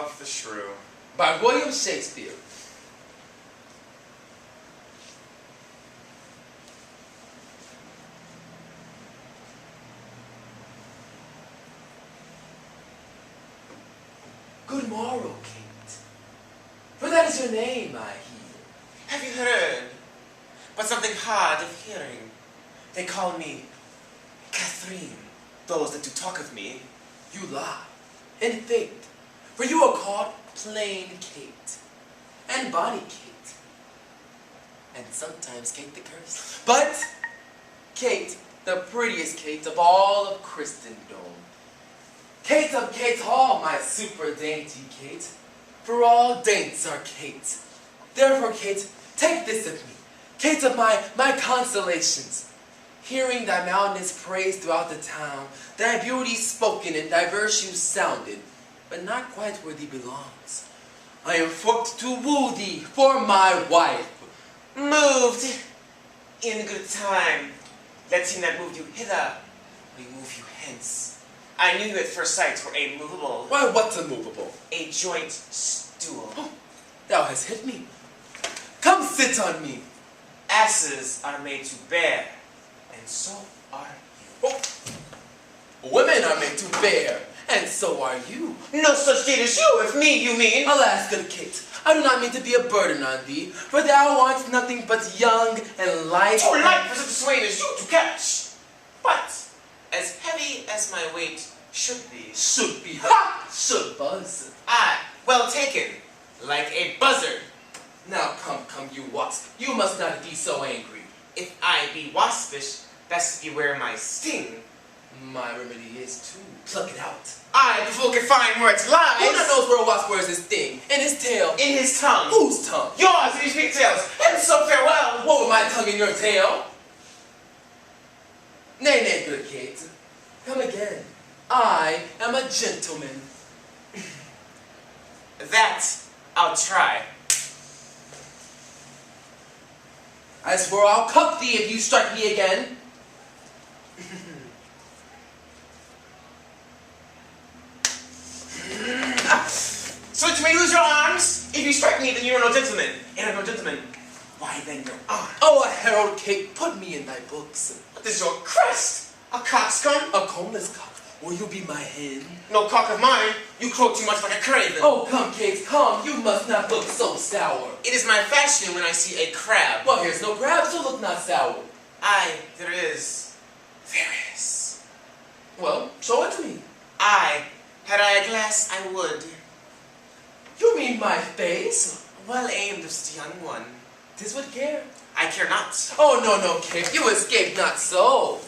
of the Shrew. By William Shakespeare. Good morrow, Kate. For that is your name, I hear. Have you heard? But something hard of hearing. They call me Catherine, those that do talk of me. You lie, in faith, for you are called plain Kate, and bonny Kate, and sometimes Kate the Curse. But Kate, the prettiest Kate of all of Christendom. Kate of Kate's Hall, my super dainty Kate, for all daints are Kate. Therefore, Kate, take this of me, Kate of my consolations. Hearing thy mildness praised throughout the town, thy beauty spoken and thy virtue sounded, but not quite where thee belongs. I am forked to woo thee for my wife. Moved in good time. Let him that moved you hither, remove you hence. I knew you at first sight were a movable. Why, what's immovable? A joint stool. Oh, thou hast hit me. Come sit on me. Asses are made to bear, and so are you. Oh. Women are made to bear, and so are you. No such deed as you, if me you mean. Alas, good Kate, I do not mean to be a burden on thee, for thou wants nothing but young and light. Too light for such a swain as you to catch. But as heavy as my weight should be. Should be. Ha! Should buzz. Aye, well taken, like a buzzard. Now come, you wasp. You must not be so angry. If I be waspish, best beware my sting. My remedy is to pluck it out. I, before can find where it lies. Who not knows where a wasp wears his sting? In his tail. In his tongue. Whose tongue? Yours, in his pigtails. And so farewell. What with my tongue in your tail? Nay, nay, good Kate. Come again. I am a gentleman. That I'll try. I swear I'll cuff thee if you strike me again. So that you may lose your arms? If you strike me, then you are no gentleman. And I'm no gentleman. Why then your arm? Oh, a herald Kate, put me in thy books. What is your crest? A coxcomb? A combless cock. Will you be my hen? No cock of mine. You crow too much like a craven. Oh, come, Kate, come. You must not look so sour. It is my fashion when I see a crab. Well, here's no crab, so look not sour. Aye, there is. There is. Well, show it to me. Aye, had I a glass, I would. You mean my face? Well aimed of such a young one. 'Tis with care. I care not. Oh, no, Kate, you escape not so.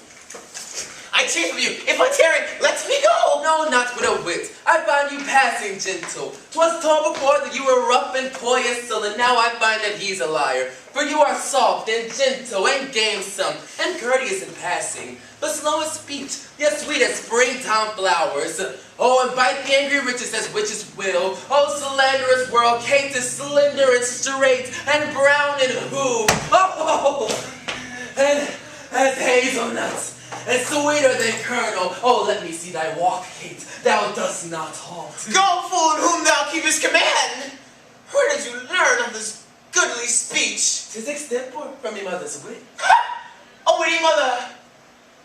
I tear from you. If I tarry, let me go. No, not with a wit. I find you passing gentle. 'Twas told before that you were rough and coy as still, and now I find that he's a liar. For you are soft and gentle and gamesome and courteous in passing, but slow of speech, yet sweet as springtime flowers. Oh, and bite the angry riches as witches will. Oh, slanderous world, Kate is slender and straight and brown and who? Oh, and as hazelnuts. And sweeter than kernel. Oh, let me see thy walk, Kate. Thou dost not halt. Go, fool, in whom thou keepest command. Where did you learn of this goodly speech? 'Tis extempore from your mother's wit. Ha! A witty mother.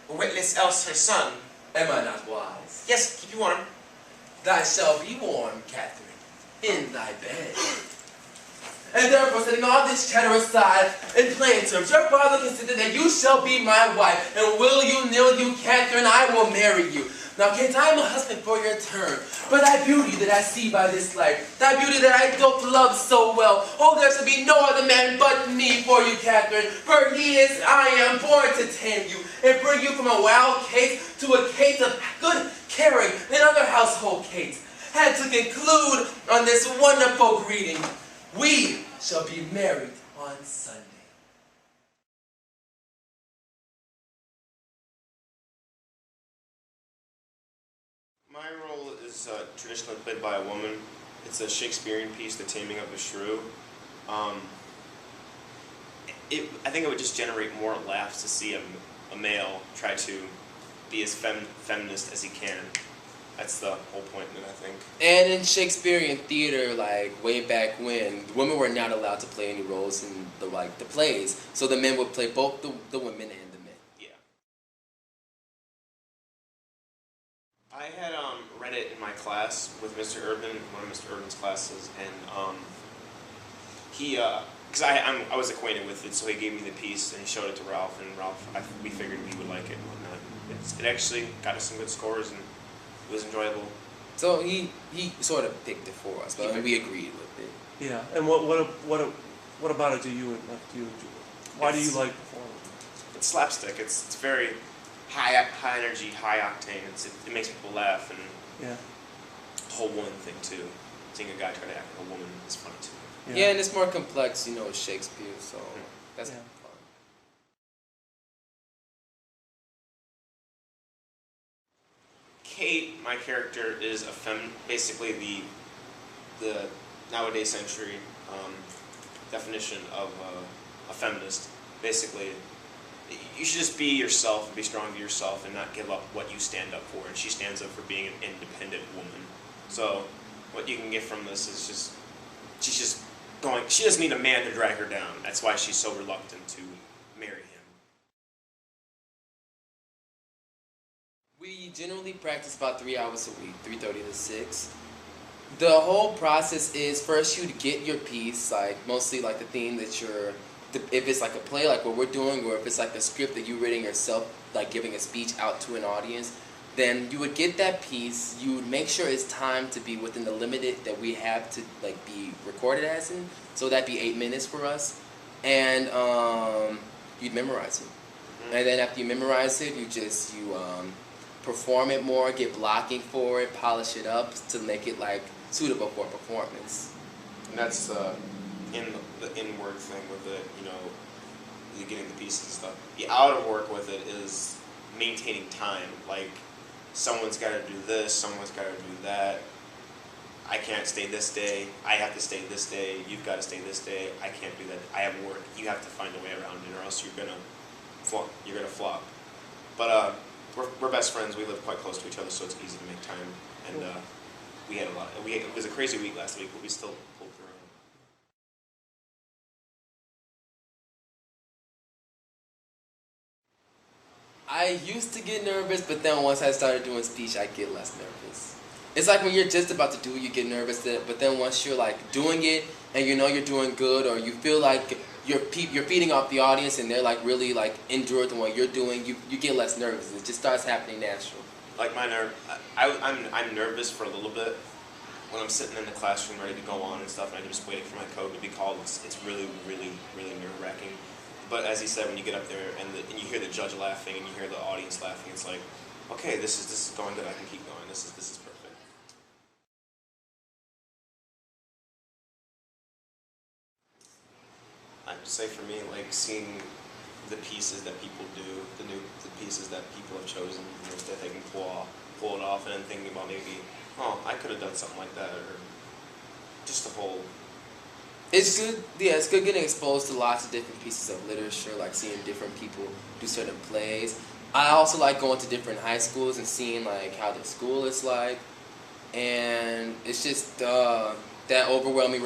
Witless else her son. Am I not wise? Yes, keep you warm. Thy shall be warm, Catherine, in thy bed. And therefore, setting all this chatter aside, in plain terms, your father considered that you shall be my wife, and will you, nill you, Catherine, I will marry you. Now, Kate, I am a husband for your turn, for thy beauty that I see by this light, thy beauty that I doth love so well. Oh, there shall be no other man but me for you, Catherine, for he is, I am born to tame you, and bring you from a wild Kate to a Kate of good, caring, and other household Kate. And to conclude on this wonderful greeting, we shall be married on Sunday. My role is traditionally played by a woman. It's a Shakespearean piece, The Taming of the Shrew. I think it would just generate more laughs to see a male try to be as feminist as he can. That's the whole point of it, I think. And in Shakespearean theater, like way back when, women were not allowed to play any roles in the plays. So the men would play both the women and the men. Yeah. I had read it in my class with Mr. Urban, one of Mr. Urban's classes, and he, because I was acquainted with it, so he gave me the piece and he showed it to Ralph, and we figured we would like it and whatnot. It actually got us some good scores and it was enjoyable. So he sort of picked it for us, but we agreed with it. Yeah, and what about it do you enjoy? Why do you like performing? It's slapstick. It's very high energy, high octane. It makes people laugh, and yeah, the whole woman thing too. Seeing a guy try to act like a woman is funny too. Yeah, and it's more complex, you know, with Shakespeare, so that's Yeah. fun. Kate, my character, is basically the nowadays century definition of a feminist. Basically, you should just be yourself and be strong to yourself and not give up what you stand up for. And she stands up for being an independent woman. So what you can get from this is she's just going. She doesn't need a man to drag her down. That's why she's so reluctant to marry him. We generally practice about 3 hours a week, 3:30 to 6. The whole process is first you get your piece, like mostly like the theme that if it's like a play like what we're doing, or if it's like a script that you're reading yourself, like giving a speech out to an audience, then you would get that piece, you would make sure it's timed to be within the limited that we have to like be recorded as in, so that'd be 8 minutes for us, and you'd memorize it. And then after you memorize it, you perform it more, get blocking for it, polish it up to make it like suitable for performance. And that's the inward thing with it, you know, you getting the pieces and stuff. The outer work with it is maintaining time. Like, someone's got to do this, someone's got to do that. I can't stay this day. I have to stay this day. You've got to stay this day. I can't do that. I have work. You have to find a way around it, or else you're gonna flop. But we're best friends. We live quite close to each other, so it's easy to make time. And we had a lot. It was a crazy week last week, but we still pulled through. I used to get nervous, but then once I started doing speech, I get less nervous. It's like when you're just about to do it, you get nervous, but then once you're like doing it and you know you're doing good, or you feel like you're feeding off the audience and they're like really like endured to what you're doing, you get less nervous. It just starts happening natural. Like I'm nervous for a little bit when I'm sitting in the classroom ready to go on and stuff, and I'm just waiting for my code to be called. It's really, really, really nerve-wracking. But as he said, when you get up there and you hear the judge laughing and you hear the audience laughing, it's like, okay, this is going good. I can keep going. This is perfect. I would say for me, like seeing the pieces that people do, the pieces that people have chosen, you know, that they can pull it off, and then thinking about maybe, oh, I could have done something like that, or just the whole. It's good, yeah, it's good getting exposed to lots of different pieces of literature, like seeing different people do certain plays. I also like going to different high schools and seeing like how the school is like, and it's just that overwhelming,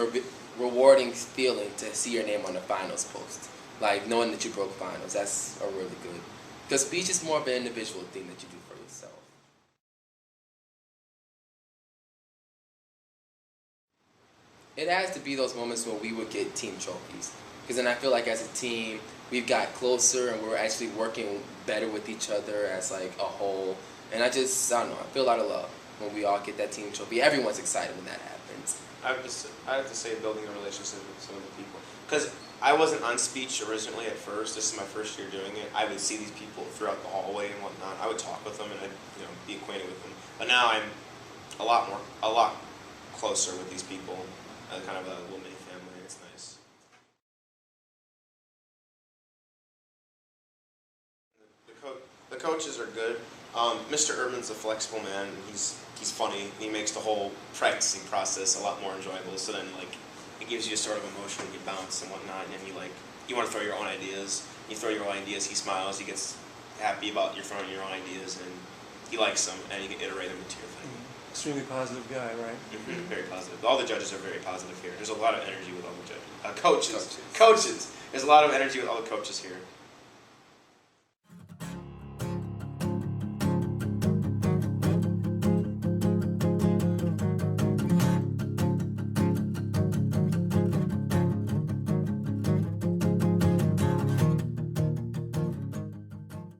rewarding feeling to see your name on the finals post, like knowing that you broke finals. That's a really good, because speech is more of an individual thing that you do for yourself. It has to be those moments when we would get team trophies, because then I feel like as a team we've got closer and we're actually working better with each other as like a whole. And I don't know, I feel a lot of love when we all get that team trophy. Everyone's excited when that happens. I have to say building a relationship with some of the people, because I wasn't on speech originally at first. This is my first year doing it. I would see these people throughout the hallway and whatnot. I would talk with them and I'd be acquainted with them. But now I'm a lot closer with these people. Kind of a little mini family. It's nice. The coaches are good. Mr. Urban's a flexible man. He's funny. He makes the whole practicing process a lot more enjoyable. So then, like, it gives you a sort of emotion when you bounce and whatnot, and then you want to throw your own ideas. You throw your own ideas. He smiles. He gets happy about you throwing your own ideas, and he likes them, and you can iterate them into your thing. extremely positive guy, right? Very positive. All the judges are very positive here. There's a lot of energy with all the judges. Coaches. There's a lot of energy with all the coaches here.